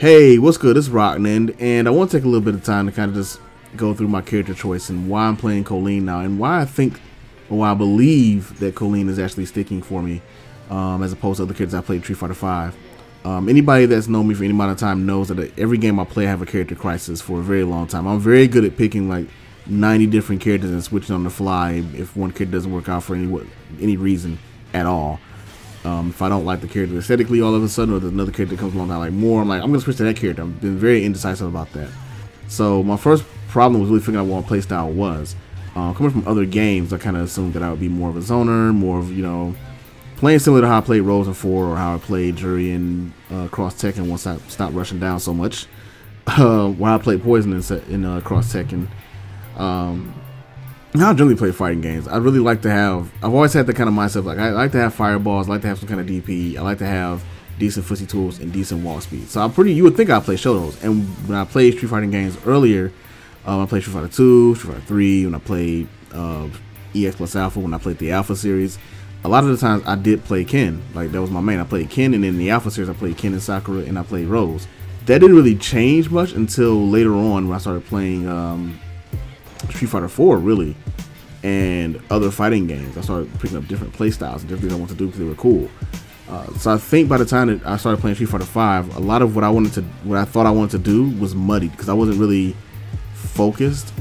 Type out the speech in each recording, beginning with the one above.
Hey, what's good? It's Rockland, and I want to take a little bit of time to kind of just go through my character choice and why I'm playing Kolin now, and why I think, or why I believe that Kolin is actually sticking for me, as opposed to other characters I played Street Fighter 5. Anybody that's known me for any amount of time knows that every game I play I have a character crisis for a very long time. I'm very good at picking like 90 different characters and switching on the fly if one character doesn't work out for any reason at all. If I don't like the character aesthetically all of a sudden, or there's another character that comes along that I like more, I'm like, I'm going to switch to that character. I've been very indecisive about that. So my first problem was really figuring out what my playstyle was. Coming from other games, I kind of assumed that I would be more of a zoner, more of, playing similar to how I played Rose in 4 or how I played Jury in Cross Tekken once I stopped rushing down so much. While I played Poison in Cross Tekken. I generally play fighting games. I really like to have, I've always had the kind of mindset, like I like to have fireballs, I like to have some kind of DP, I like to have decent footsie tools and decent wall speed. So you would think I'd play Shotos. And when I played Street Fighting games earlier, I played Street Fighter 2, Street Fighter 3, when I played EX plus Alpha, when I played the Alpha series, a lot of the times I did play Ken. Like that was my main. I played Ken, and in the Alpha series I played Ken and Sakura, and I played Rose. That didn't really change much until later on when I started playing Street Fighter 4 really, and other fighting games. I started picking up different play styles and different things I wanted to do because they were cool. So I think by the time that I started playing Street Fighter 5, a lot of what I thought I wanted to do was muddied because I wasn't really focused,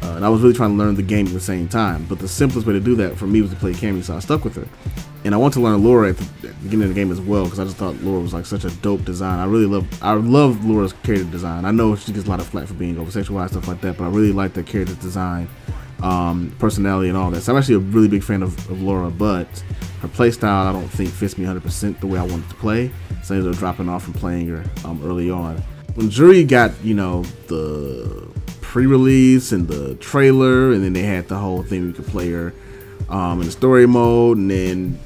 and I was really trying to learn the game at the same time. But the simplest way to do that for me was to play Cammy, so I stuck with her. And I want to learn Laura at the beginning of the game as well because I just thought Laura was like such a dope design. I love Laura's character design. I know she gets a lot of flack for being over-sexualized, stuff like that, but I really like the character design, personality, and all that. So I'm actually a really big fan of Laura, but her playstyle I don't think fits me 100% the way I wanted to play. So I ended up dropping off from playing her early on. When Jury got the pre-release and the trailer, and then they had the whole thing we could play her in the story mode, and then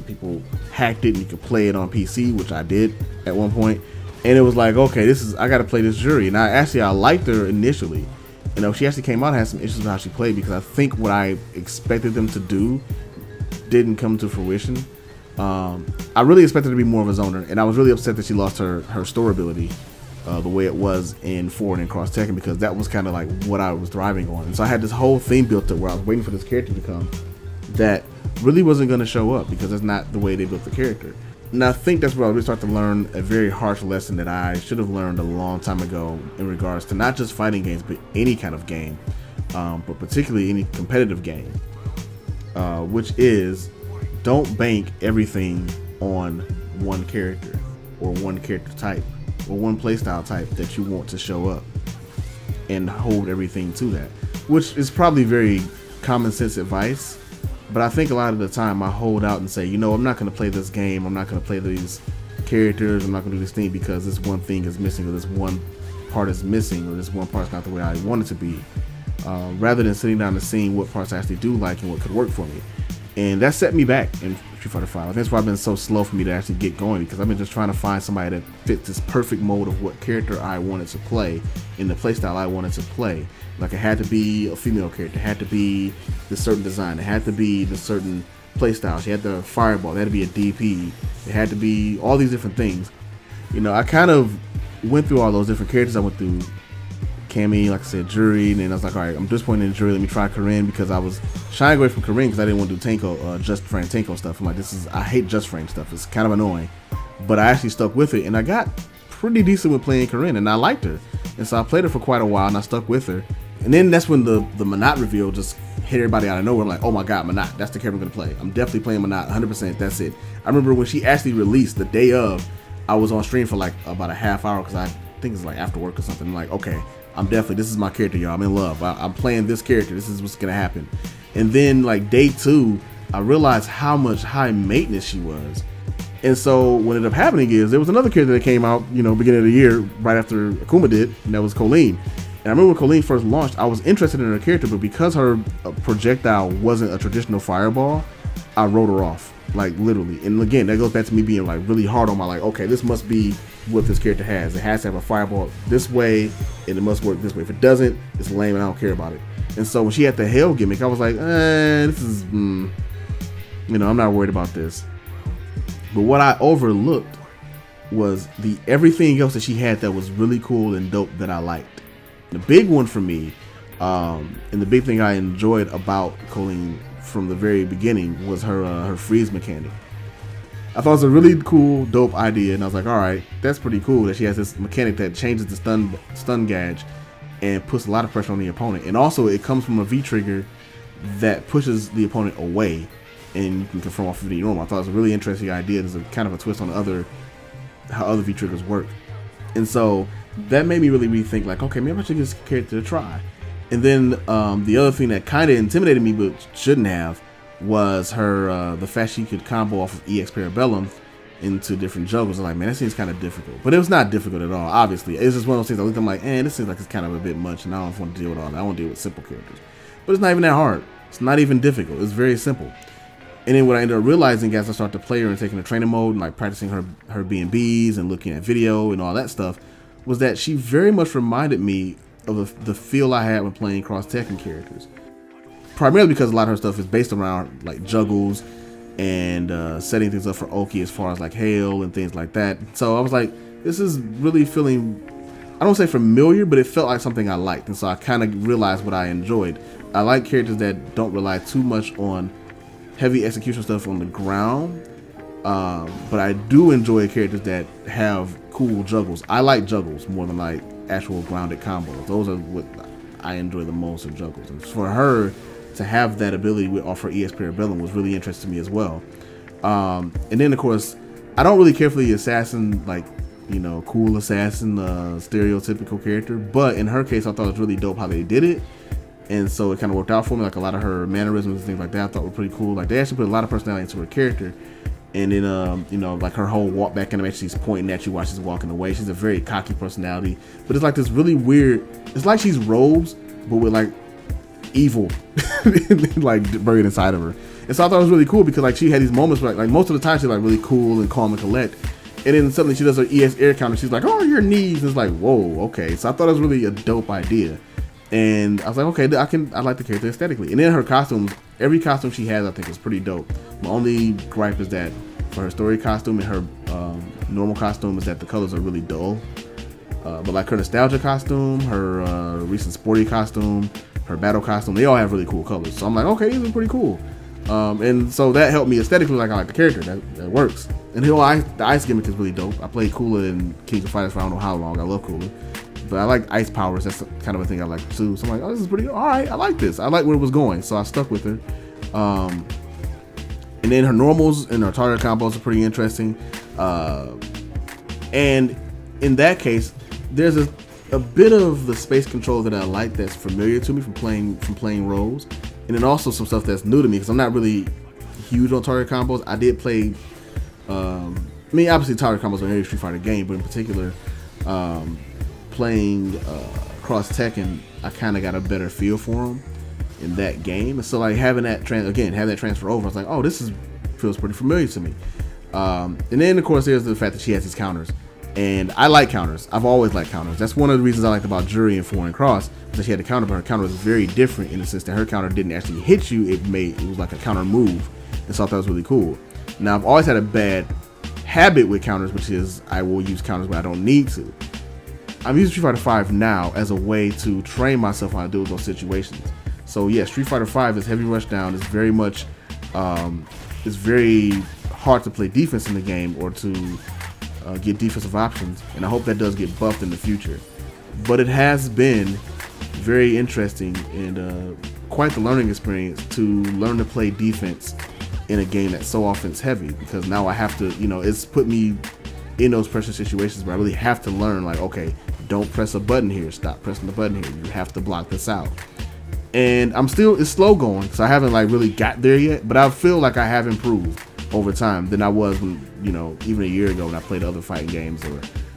people hacked it and you could play it on PC, which I did at one point, and it was like, okay, I gotta play this Jury. And I liked her initially. She actually came out and had some issues with how she played because I think what I expected them to do didn't come to fruition. I really expected her to be more of a zoner, and I was really upset that she lost her store ability the way it was in 4 and in Cross Tekken, because that was kind of like what I was thriving on. And so I had this whole thing built up where I was waiting for this character to come that really wasn't going to show up because that's not the way they built the character. And I think that's where I really start to learn a very harsh lesson that I should have learned a long time ago in regards to not just fighting games, but any kind of game, but particularly any competitive game, which is don't bank everything on one character or one character type or one playstyle type that you want to show up, and hold everything to that, which is probably very common sense advice. But I think a lot of the time I hold out and say, I'm not going to play this game, I'm not going to play these characters, I'm not going to do this thing because this one thing is missing, or this one part is missing, or this one part's not the way I want it to be, rather than sitting down and seeing what parts I actually do like and what could work for me. And that set me back in Street Fighter 5. I think that's why it's been so slow for me to actually get going, because I've been just trying to find somebody that fits this perfect mold of what character I wanted to play in the playstyle I wanted to play. Like, it had to be a female character, it had to be this certain design, it had to be this certain playstyle, she had the fireball, it had to be a DP, it had to be all these different things. I kind of went through all those different characters. I went through Cammy, like I said, Jury, and then I was like, all right, I'm disappointed in Jury, let me try Corinne, because I was shying away from Corinne because I didn't want to do Tenko, just frame Tenko stuff. I'm like, I hate just frame stuff, it's kind of annoying. But I actually stuck with it, and I got pretty decent with playing Corinne, and I liked her. And so I played her for quite a while, and I stuck with her. And then that's when the Manat reveal just hit everybody out of nowhere. I'm like, oh my god, Manat, that's the character I'm going to play. I'm definitely playing Manat, 100%, that's it. I remember when she actually released, the day of, I was on stream for like about a half hour, because I think it's like after work or something. I'm like, okay, this is my character, y'all. I'm in love. I'm playing this character. This is what's going to happen. And then like day 2, I realized how much high maintenance she was. And so what ended up happening is there was another character that came out, beginning of the year, right after Akuma did, and that was Kolin. And I remember when Kolin first launched, I was interested in her character, but because her projectile wasn't a traditional fireball, I wrote her off, like literally. And again, that goes back to me being like really hard on my, like, okay, this must be what this character has. It has to have a fireball this way, and it must work this way. If it doesn't, it's lame and I don't care about it. And so when she had the hell gimmick, I was like, this is, I'm not worried about this. But what I overlooked was the everything else that she had that was really cool and dope that I liked. The big one for me, and the big thing I enjoyed about Kolin from the very beginning was her freeze mechanic. I thought it was a really cool, dope idea, and I was like, all right, that's pretty cool that she has this mechanic that changes the stun gauge and puts a lot of pressure on the opponent. And also, it comes from a V trigger that pushes the opponent away, and you can confirm off of the normal. I thought it was a really interesting idea. There's a kind of a twist on how other V triggers work, and so that made me really rethink, like, okay, maybe I should give this character a try. And then the other thing that kind of intimidated me, but shouldn't have, was her the fact she could combo off of EX Parabellum into different juggles. I'm like, man, that seems kind of difficult. But it was not difficult at all, obviously. It's just one of those things I looked at, I'm like, this seems like it's kind of a bit much, and I don't want to deal with all that. I want to deal with simple characters. But it's not even that hard. It's not even difficult. It's very simple. And then what I ended up realizing as I started to play her and taking the training mode and like practicing her B&Bs and looking at video and all that stuff, was that she very much reminded me of the feel I had when playing cross-Tekken characters. Primarily because a lot of her stuff is based around like juggles and setting things up for Oki as far as like hail and things like that. So I was like, this is really feeling, I don't say familiar, but it felt like something I liked. And so I kind of realized what I enjoyed. I like characters that don't rely too much on heavy execution stuff on the ground. But I do enjoy characters that have cool juggles. I like juggles more than like actual grounded combos. Those are what I enjoy the most of juggles. And for her to have that ability with off her EX Parabellum was really interesting to me as well. And then of course, I don't really care for the assassin, like, you know, cool assassin, stereotypical character. But in her case, I thought it was really dope how they did it. And so it kind of worked out for me. Like a lot of her mannerisms and things like that I thought were pretty cool. Like they actually put a lot of personality into her character. And then, you know, like her whole walk back animation, she's pointing at you while she's walking away. She's a very cocky personality. But it's like this really weird, it's like she's Robes, but with like evil like buried inside of her. And so I thought it was really cool because like she had these moments where like most of the time she's like really cool and calm and collect. And then suddenly she does her EX air counter. She's like, oh, your knees. And it's like, whoa, okay. So I thought it was really a dope idea. And I was like, okay, I like the character aesthetically. And then her costumes, every costume she has, I think is pretty dope. My only gripe is that for her story costume and her normal costume is that the colors are really dull. But like her nostalgia costume, her recent sporty costume, her battle costume, they all have really cool colors. So I'm like, okay, these are pretty cool. And so that helped me aesthetically, like I like the character, that works. And the ice gimmick is really dope. I played Cooler in Kings of Fighters for I don't know how long. I love Cooler. But I like ice powers. That's kind of a thing I like too. So I'm like, oh, this is pretty good. All right, I like this. I like where it was going. So I stuck with her. And then her normals and her target combos are pretty interesting. And in that case, there's a bit of the space control that I like that's familiar to me from playing roles. And then also some stuff that's new to me because I'm not really huge on target combos. I did play, I mean, obviously target combos are in every Street Fighter game, but in particular, playing Cross Tekken, I kind of got a better feel for them in that game. And so like having that transfer over, I was like, oh, feels pretty familiar to me. And then of course there's the fact that she has these counters. And I like counters. I've always liked counters. That's one of the reasons I liked about Jury and Foreign Cross, because she had a counter, but her counter was very different in the sense that her counter didn't actually hit you. It was like a counter move. And so I thought it was really cool. Now I've always had a bad habit with counters, which is I will use counters when I don't need to. I'm using Street Fighter 5 now as a way to train myself on how to deal with those situations. So yeah, Street Fighter 5 is heavy rush down. It's very much, it's very hard to play defense in the game or to get defensive options, and I hope that does get buffed in the future. But it has been very interesting and quite the learning experience to learn to play defense in a game that's so offense heavy, because now I have to, you know, it's put me in those pressure situations where I really have to learn, like, okay, don't press a button here, stop pressing the button here, you have to block this out. And it's slow going, so I haven't like really got there yet, but I feel like I have improved over time than I was when, you know, even a year ago when I played other fighting games or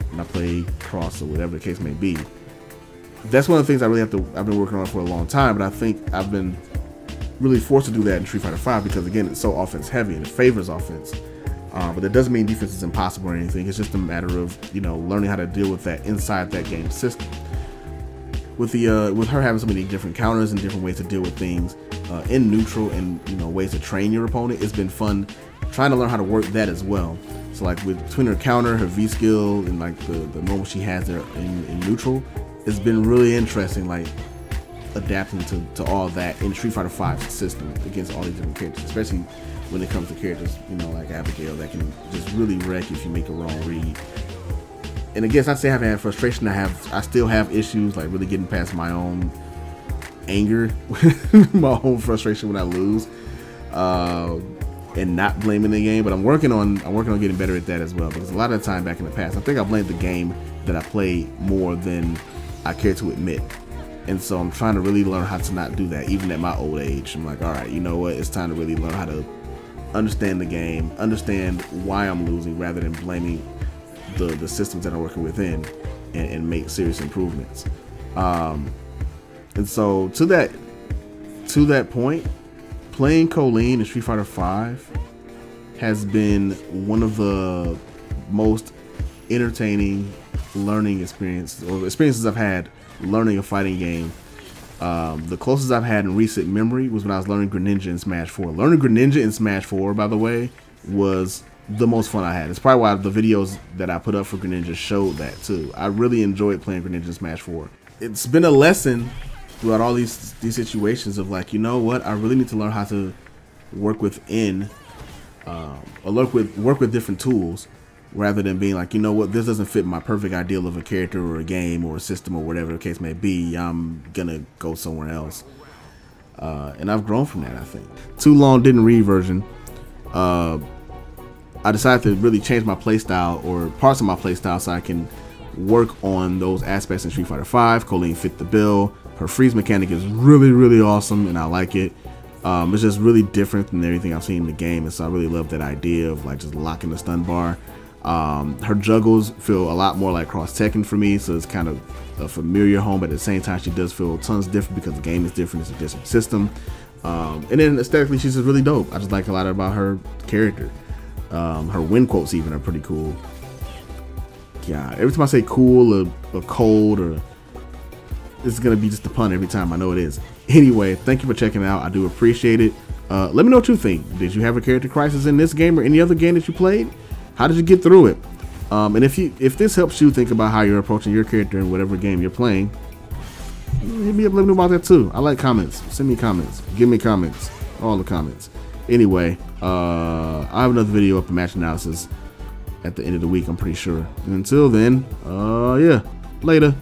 when I played Cross or whatever the case may be. That's one of the things I've been working on for a long time, but I think I've been really forced to do that in Street Fighter 5 because again, it's so offense heavy and it favors offense. But that doesn't mean defense is impossible or anything. It's just a matter of, you know, learning how to deal with that inside that game system. With her having so many different counters and different ways to deal with things, in neutral and ways to train your opponent. It's been fun trying to learn how to work that as well. So like between her counter, her V skill, and like the normal she has there in neutral, it's been really interesting, like adapting to all that in Street Fighter V's system against all these different characters, especially when it comes to characters, like Abigail, that can just really wreck if you make a wrong read. And I guess I say I haven't had frustration. I still have issues, like really getting past my own anger, my own frustration when I lose, and not blaming the game. But I'm working on getting better at that as well, because a lot of the time back in the past, I think I blamed the game that I played more than I care to admit. And so I'm trying to really learn how to not do that, even at my old age. I'm like, all right, you know what? It's time to really learn how to understand the game, understand why I'm losing, rather than blaming the systems that I'm working within, and make serious improvements. And so to that point, playing Kolin in Street Fighter V has been one of the most entertaining learning experiences I've had learning a fighting game. The closest I've had in recent memory was when I was learning Greninja in Smash 4. Learning Greninja in Smash 4, by the way, was the most fun I had. It's probably why the videos that I put up for Greninja showed that too. I really enjoyed playing Greninja in Smash 4. It's been a lesson throughout all these situations of like, you know what, I really need to learn how to work within, or work with different tools, rather than being like, you know what, this doesn't fit my perfect ideal of a character or a game or a system or whatever the case may be. I'm gonna go somewhere else. And I've grown from that, I think. Too long didn't read version. I decided to really change my playstyle, or parts of my playstyle, so I can work on those aspects in Street Fighter V. Kolin fit the bill. Her freeze mechanic is really, really awesome, and I like it. It's just really different than everything I've seen in the game, and so I really love that idea of like just locking the stun bar. Her juggles feel a lot more like Cross Tekken for me, so it's kind of a familiar home, but at the same time she does feel tons different because the game is different, it's a different system. And then aesthetically she's just really dope. I just like a lot about her character. Her win quotes even are pretty cool. Yeah, every time I say cool or cold, or it's gonna be just a pun every time. I know it is. Anyway, thank you for checking it out. I do appreciate it. Let me know what you think. Did you have a character crisis in this game or any other game that you played? How did you get through it? And if this helps you think about how you're approaching your character in whatever game you're playing, hit me up, let me know about that too. I like comments. Send me comments. Give me comments. All the comments. Anyway, I have another video up, a match analysis at the end of the week, I'm pretty sure. And until then, yeah, later.